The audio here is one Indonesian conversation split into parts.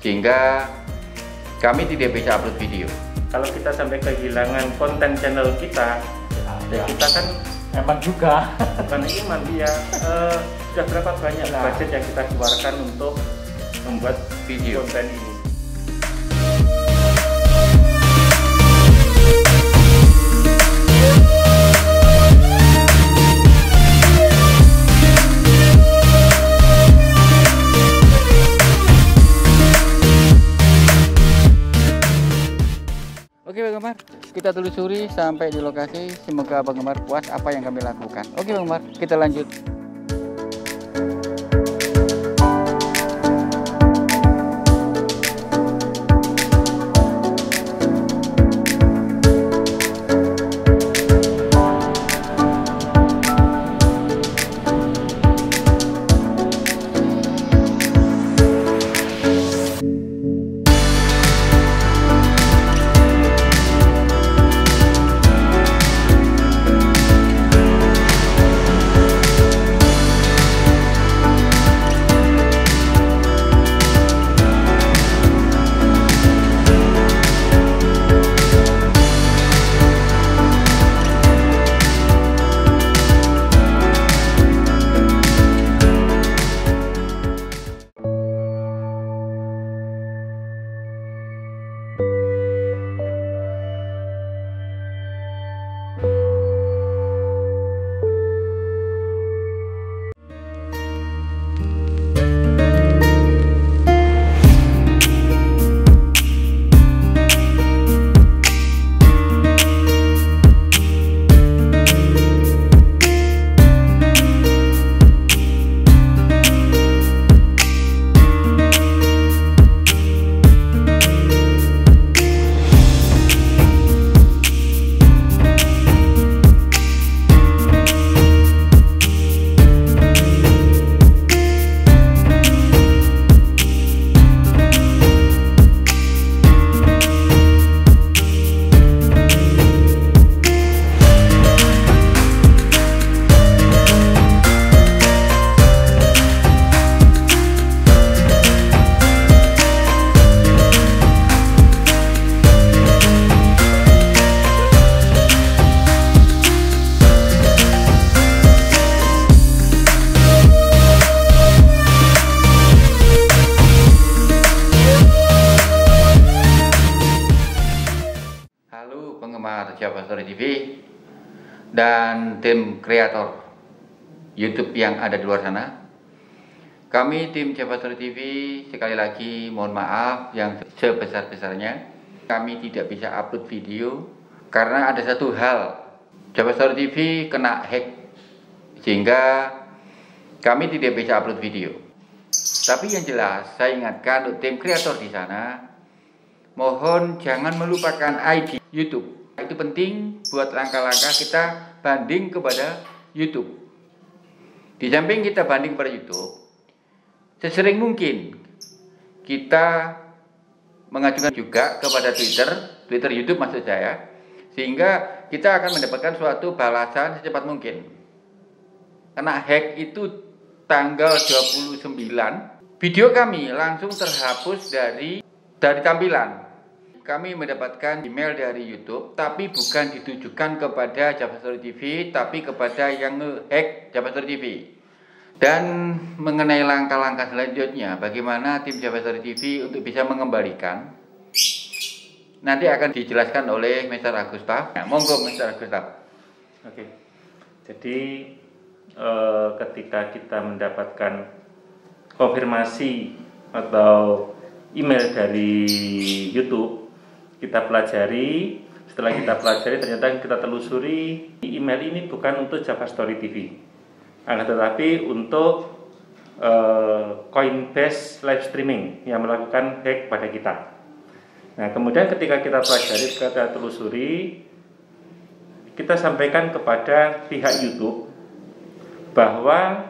sehingga kami tidak bisa upload video. Kalau kita sampai kehilangan konten channel kita, ya kita kan Emang juga. bukan iman dia. Sudah berapa banyak budget yang kita keluarkan untuk membuat Video. konten ini. Oke penggemar, kita telusuri sampai di lokasi. Semoga penggemar puas apa yang kami lakukan. Oke penggemar, kita lanjut. Penggemar Java Story TV dan tim kreator YouTube yang ada di luar sana. Kami tim Java Story TV sekali lagi mohon maaf yang sebesar-besarnya. Kami tidak bisa upload video karena ada satu hal, Java Story TV kena hack sehingga kami tidak bisa upload video. Tapi yang jelas saya ingatkan untuk tim kreator di sana, mohon jangan melupakan ID YouTube. Itu penting buat langkah-langkah kita banding kepada YouTube. Di samping kita banding kepada YouTube, sesering mungkin kita mengajukan juga kepada Twitter YouTube maksud saya, sehingga kita akan mendapatkan suatu balasan secepat mungkin. Karena hack itu tanggal 29, video kami langsung terhapus dari tampilan. Kami mendapatkan email dari YouTube, tapi bukan ditujukan kepada Java Story TV, tapi kepada yang nge-hack Java Story TV. Dan mengenai langkah-langkah selanjutnya, bagaimana tim Java Story TV untuk bisa mengembalikan, nanti akan dijelaskan oleh Mr. Agustaf. Nah, monggo Mr. Agustaf. Oke. Jadi ketika kita mendapatkan konfirmasi atau email dari YouTube, kita pelajari. Setelah kita pelajari, ternyata kita telusuri email ini bukan untuk Java Story TV, akan tetapi untuk Coinbase live streaming yang melakukan hack pada kita. Nah, kemudian ketika kita pelajari, kita telusuri, kita sampaikan kepada pihak YouTube bahwa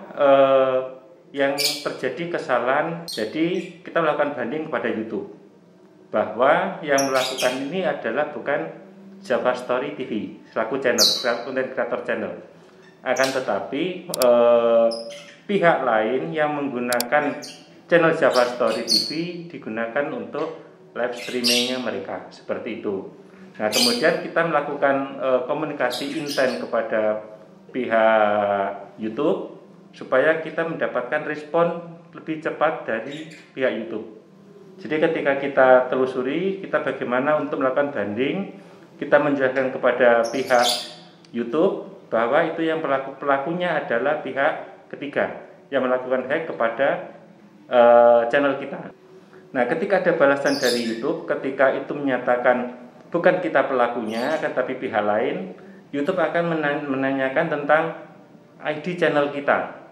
yang terjadi kesalahan. Jadi kita melakukan banding kepada YouTube bahwa yang melakukan ini adalah bukan Java Story TV selaku channel, selaku content creator channel, akan tetapi pihak lain yang menggunakan channel Java Story TV digunakan untuk live streamingnya mereka, seperti itu. Nah, kemudian kita melakukan komunikasi intent kepada pihak YouTube supaya kita mendapatkan respon lebih cepat dari pihak YouTube. Jadi ketika kita telusuri, kita bagaimana untuk melakukan banding, kita menjelaskan kepada pihak YouTube bahwa itu yang pelakunya adalah pihak ketiga yang melakukan hack kepada channel kita. Nah, ketika ada balasan dari YouTube, ketika itu menyatakan bukan kita pelakunya, tetapi pihak lain, YouTube akan menanyakan tentang ID channel kita.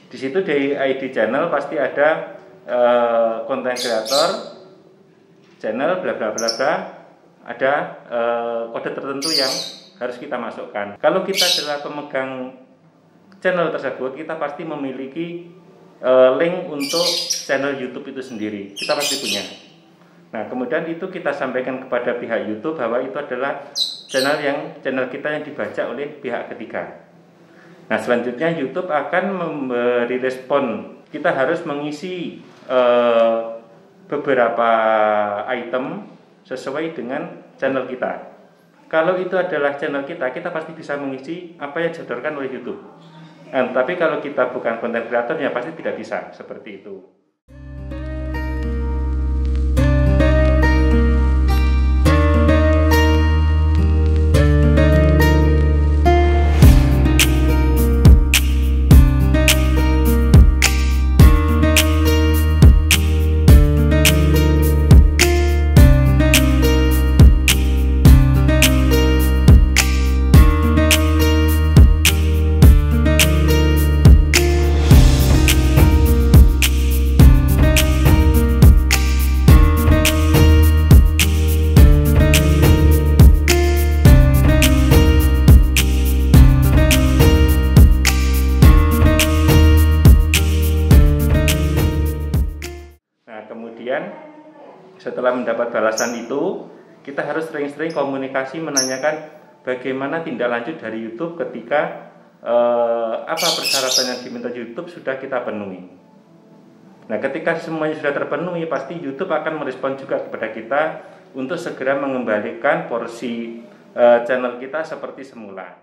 Di situ di ID channel pasti ada content creator channel bla bla bla bla, ada kode tertentu yang harus kita masukkan. Kalau kita adalah pemegang channel tersebut, kita pasti memiliki link untuk channel YouTube itu sendiri. Kita pasti punya. Nah, kemudian itu kita sampaikan kepada pihak YouTube bahwa itu adalah channel kita yang dibaca oleh pihak ketiga. Nah, selanjutnya YouTube akan memberi respon. Kita harus mengisi beberapa item sesuai dengan channel kita. Kalau itu adalah channel kita, kita pasti bisa mengisi apa yang disodorkan oleh YouTube. Nah, tapi kalau kita bukan content creator, ya pasti tidak bisa seperti itu. Setelah mendapat balasan itu, kita harus sering-sering komunikasi menanyakan bagaimana tindak lanjut dari YouTube ketika apa persyaratan yang diminta YouTube sudah kita penuhi. Nah, ketika semuanya sudah terpenuhi, pasti YouTube akan merespon juga kepada kita untuk segera mengembalikan porsi channel kita seperti semula.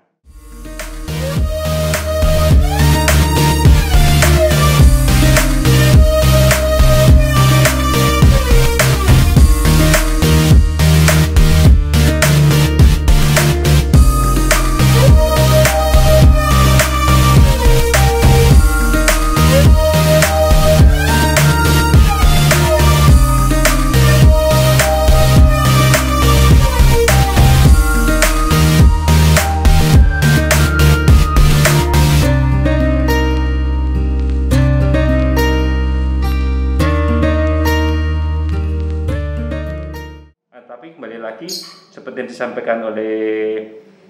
Kembali lagi seperti yang disampaikan oleh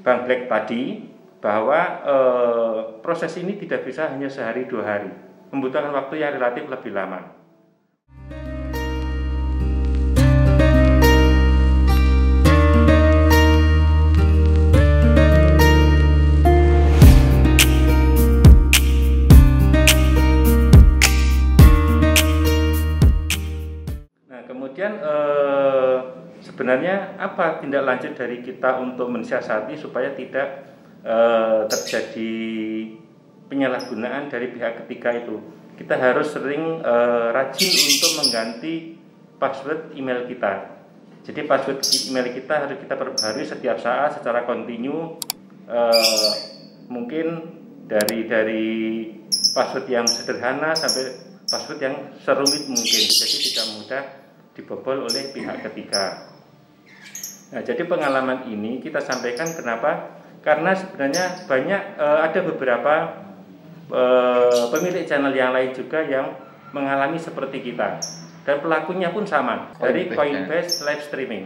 Bang Black tadi, bahwa proses ini tidak bisa hanya sehari 2 hari, membutuhkan waktu yang relatif lebih lama. Nah, kemudian sebenarnya apa tindak lanjut dari kita untuk mensiasati supaya tidak terjadi penyalahgunaan dari pihak ketiga itu? Kita harus sering rajin untuk mengganti password email kita. Jadi password email kita harus kita perbarui setiap saat secara kontinu, mungkin dari password yang sederhana sampai password yang serumit mungkin, jadi tidak mudah dibobol oleh pihak ketiga. Nah, jadi pengalaman ini kita sampaikan kenapa? Karena sebenarnya banyak ada beberapa pemilik channel yang lain juga yang mengalami seperti kita, dan pelakunya pun sama, dari Coinbase live streaming.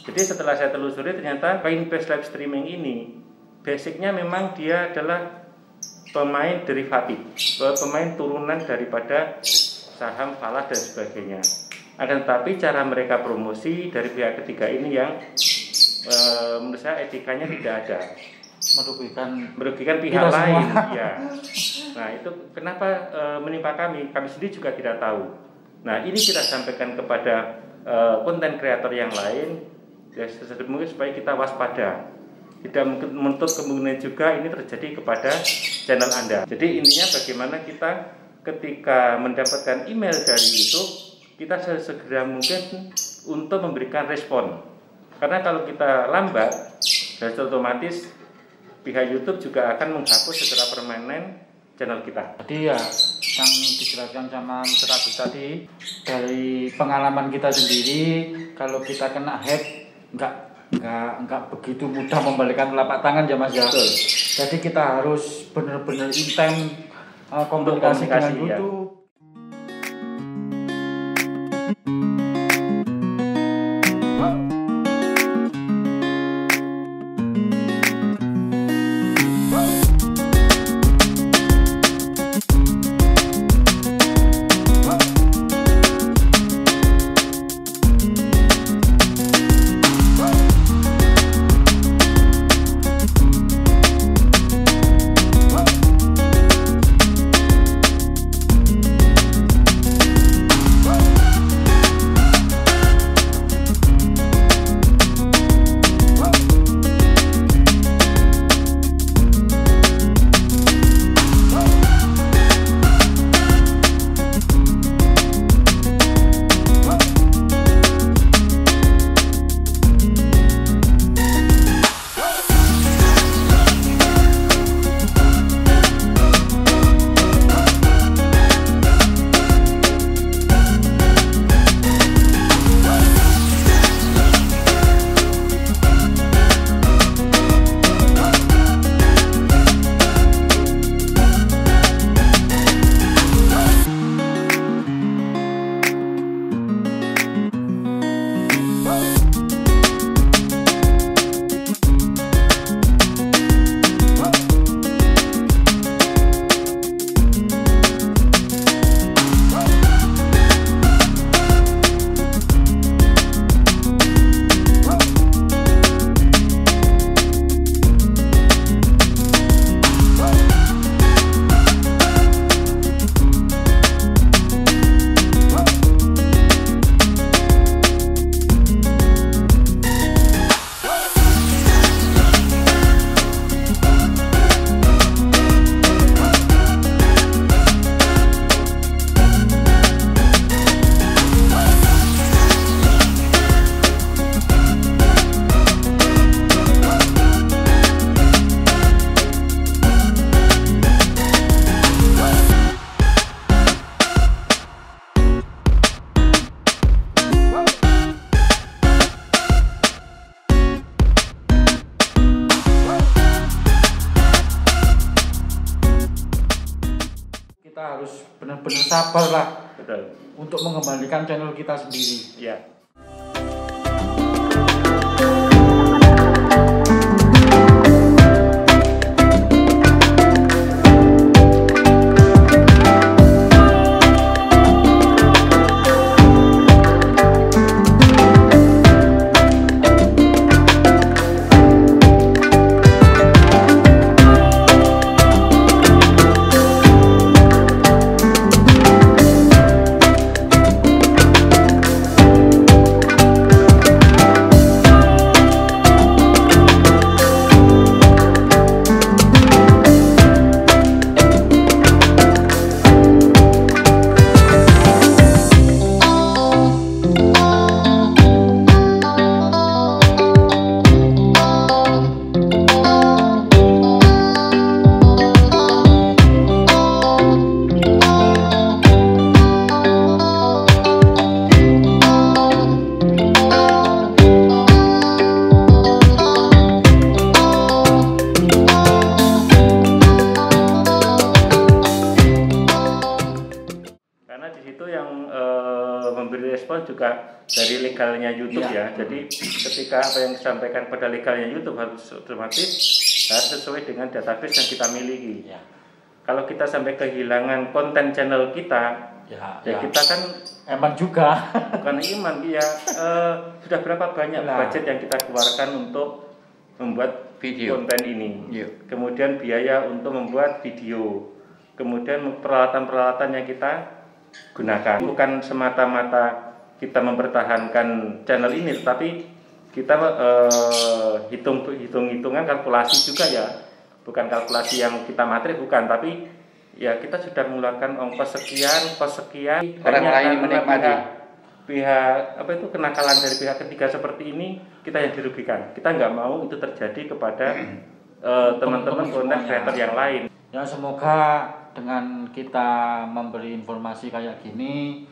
Jadi setelah saya telusuri, ternyata Coinbase live streaming ini basicnya memang dia adalah pemain derivatif, pemain turunan daripada saham falas dan sebagainya. Akan tetapi cara mereka promosi dari pihak ketiga ini yang menurut saya etikanya tidak ada, merugikan pihak lain, ya. Nah, itu kenapa menimpa kami sendiri juga tidak tahu. Nah, ini kita sampaikan kepada konten kreator yang lain, ya mungkin supaya kita waspada. Tidak menutup kemungkinan juga ini terjadi kepada channel Anda. Jadi intinya bagaimana kita ketika mendapatkan email dari YouTube, kita segera mungkin untuk memberikan respon. Karena kalau kita lambat, dan otomatis pihak YouTube juga akan menghapus secara permanen channel kita. Jadi ya, yang dijelaskan sama Mr. Agus tadi, dari pengalaman kita sendiri, kalau kita kena hack, nggak begitu mudah membalikan telapak tangan ya Mas ya. Jadi kita harus benar-benar intens komunikasi dengan YouTube. Kita harus benar-benar sabar lah. Betul. Untuk mengembalikan channel kita sendiri. Ya. Memberi respon juga dari legalnya YouTube ya. Jadi ketika apa yang disampaikan pada legalnya YouTube harus otomatis harus sesuai dengan database yang kita miliki. Kalau kita sampai kehilangan konten channel kita, kita kan eman juga. Bukan iman, ya sudah berapa banyak budget yang kita keluarkan untuk membuat video konten ini. Kemudian biaya untuk membuat video. kemudian peralatan-peralatan yang kita gunakan. Bukan semata-mata kita mempertahankan channel ini, tetapi kita hitung-hitungan kalkulasi juga ya. Bukan kalkulasi yang kita materi, bukan, tapi ya kita sudah mengeluarkan ongkos sekian, orang lain menikmati. Pihak apa itu kenakalan dari pihak ketiga seperti ini, kita yang dirugikan. Kita nggak mau itu terjadi kepada teman-teman konten kreator yang lain. Ya, semoga dengan kita memberi informasi kayak gini,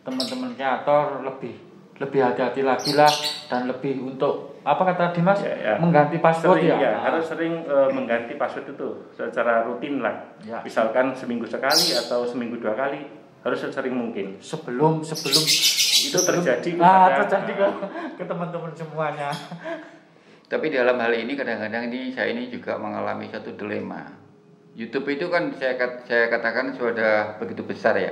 teman-teman kreator lebih hati-hati lagi lah, dan lebih untuk apa kata Dimas, mengganti password sering, ya. Harus sering mengganti password itu secara rutin lah. Ya. Misalkan seminggu sekali atau seminggu 2 kali, harus sesering mungkin. Sebelum itu terjadi ke teman-teman semuanya. Tapi dalam hal ini kadang-kadang saya ini juga mengalami satu dilema. YouTube itu kan saya katakan sudah begitu besar ya.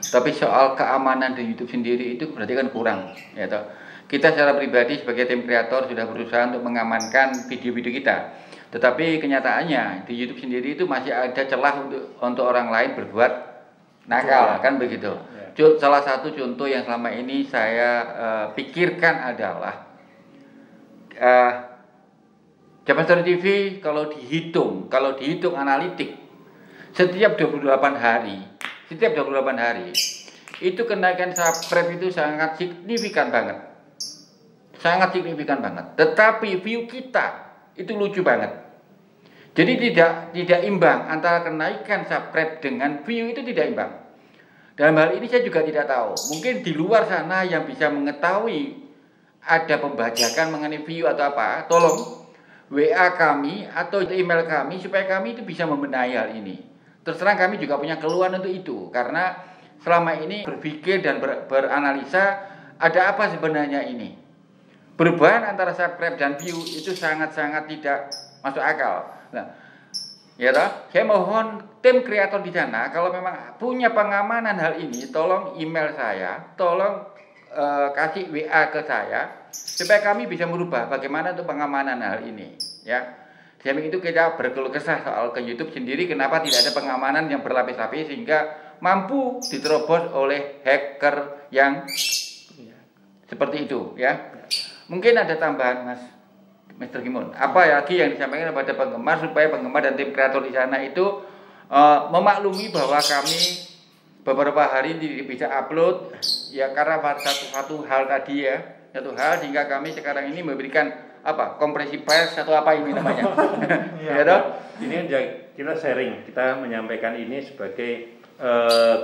Tapi soal keamanan di YouTube sendiri itu berarti kan kurang, ya toh. Kita secara pribadi sebagai tim kreator sudah berusaha untuk mengamankan video-video kita. Tetapi kenyataannya di YouTube sendiri itu masih ada celah untuk orang lain berbuat nakal, kan begitu. Salah satu contoh yang selama ini saya pikirkan adalah Jaman Story TV kalau dihitung analitik setiap 28 hari itu kenaikan subscribe itu sangat signifikan banget. Tetapi view kita itu lucu banget. Jadi tidak imbang antara kenaikan subscribe dengan view, itu tidak imbang. Dalam hal ini saya juga tidak tahu. Mungkin di luar sana yang bisa mengetahui ada pembajakan mengenai view atau apa, tolong WA kami atau email kami supaya kami itu bisa membenahi hal ini. Terus terang kami juga punya keluhan untuk itu, karena selama ini berpikir dan beranalisa ada apa sebenarnya ini. Perubahan antara subscribe dan view itu sangat-sangat tidak masuk akal. Nah, ya toh, saya mohon tim kreator di sana kalau memang punya pengamanan hal ini, tolong email saya, tolong kasih WA ke saya supaya kami bisa merubah bagaimana untuk pengamanan hal ini, ya. Demi itu kita berkeluh kesah soal ke YouTube sendiri, kenapa tidak ada pengamanan yang berlapis-lapis sehingga mampu diterobos oleh hacker yang seperti itu, ya. Mungkin ada tambahan, Mr. Gimun. Apa lagi yang disampaikan kepada penggemar supaya penggemar dan tim kreator di sana itu memaklumi bahwa kami beberapa hari tidak bisa upload, ya karena satu hal tadi ya, sehingga kami sekarang ini memberikan kompresi pers atau apa ini namanya. Ya toh? Ini kita sharing, kita menyampaikan ini sebagai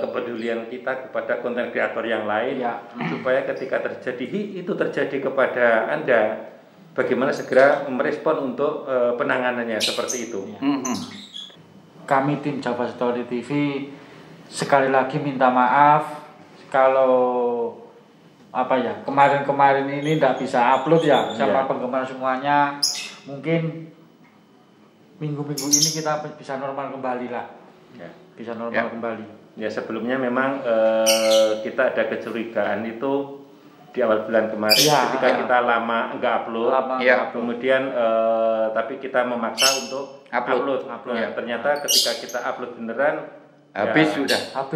kepedulian kita kepada konten kreator yang lain, ya, supaya ketika terjadi kepada Anda, bagaimana segera merespon untuk penanganannya seperti itu. Ya. Kami tim Java Story TV sekali lagi minta maaf kalau kemarin ini tidak bisa upload ya sama penggemar semuanya. Mungkin minggu-minggu ini kita bisa normal kembali lah. Ya. Bisa normal kembali. Ya, sebelumnya memang kita ada kecurigaan itu di awal bulan kemarin ketika kita lama nggak upload, kemudian tapi kita memaksa untuk upload. Ya, ternyata ketika kita upload beneran habis.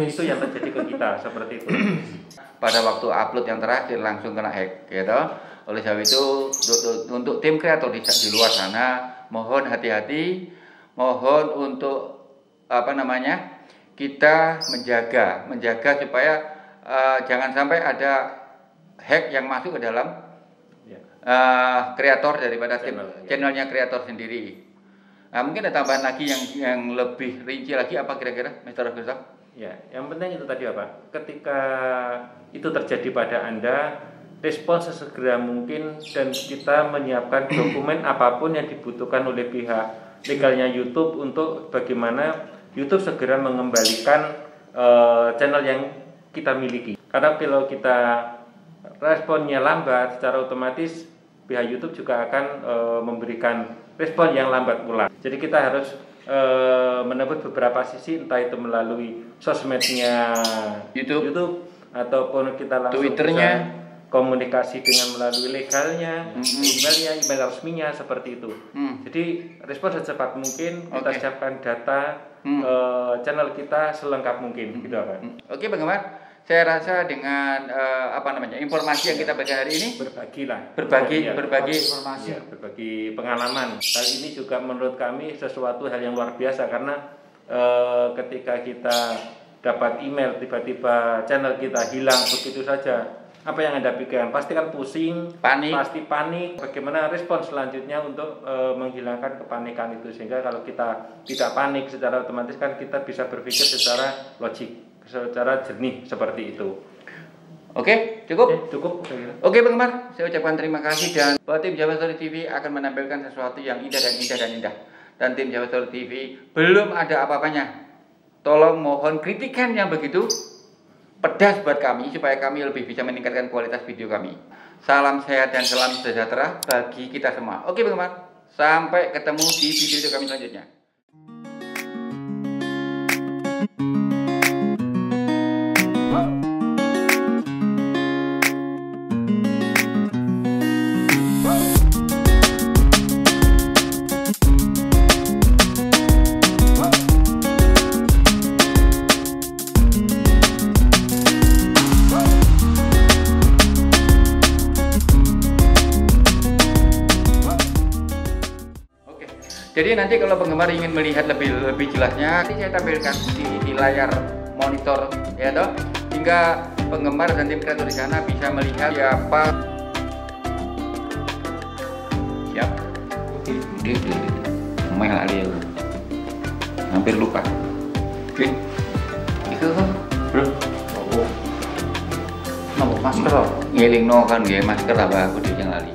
Itu yang terjadi ke kita seperti itu. Pada waktu upload yang terakhir langsung kena hack, gitu. Oleh sebab itu untuk tim kreator di luar sana mohon hati-hati, mohon untuk kita menjaga supaya jangan sampai ada hack yang masuk ke dalam kreator daripada channelnya kreator sendiri. Nah, mungkin ada tambahan lagi yang lebih rinci lagi apa kira-kira, Mr. Gustaf? Ya, yang penting itu tadi ketika itu terjadi pada Anda, respon sesegera mungkin dan kita menyiapkan dokumen apapun yang dibutuhkan oleh pihak legalnya YouTube untuk bagaimana YouTube segera mengembalikan channel yang kita miliki. Karena kalau kita responnya lambat, secara otomatis pihak YouTube juga akan memberikan respon yang lambat pula. Jadi kita harus menebus beberapa sisi, entah itu melalui sosmednya YouTube ataupun kita langsung Twitternya komunikasi dengan melalui legalnya, emailnya, email resminya seperti itu. Jadi respon secepat mungkin, kita siapkan data channel kita selengkap mungkin, gitu kan. Oke penggemar, saya rasa dengan informasi yang kita berikan hari ini berbagi informasi, berbagi pengalaman. Hal ini juga menurut kami sesuatu hal yang luar biasa karena ketika kita dapat email tiba-tiba channel kita hilang begitu saja, apa yang Anda pikirkan? Pasti kan pusing, pasti panik. Bagaimana respon selanjutnya untuk menghilangkan kepanikan itu, sehingga kalau kita tidak panik secara otomatis kan kita bisa berpikir secara logik, secara jernih seperti itu. Oke, cukup? Cukup. Oke penggemar, saya ucapkan terima kasih dan bahwa tim Jawa Story TV akan menampilkan sesuatu yang indah dan indah dan indah. Dan tim Jawa Story TV belum ada apa-apanya. Tolong mohon kritikan yang begitu pedas buat kami supaya kami lebih bisa meningkatkan kualitas video kami. Salam sehat dan salam sejahtera bagi kita semua. Oke penggemar, sampai ketemu di video kami selanjutnya. Jadi nanti kalau penggemar ingin melihat lebih jelasnya, nanti saya tampilkan di layar monitor ya toh, hingga penggemar dan tim kreator di sana bisa melihat siapa. Siap. Hampir lupa. Oke. Itu bro. Masker. Ngelingno kan nggih masker apa aku yang lali.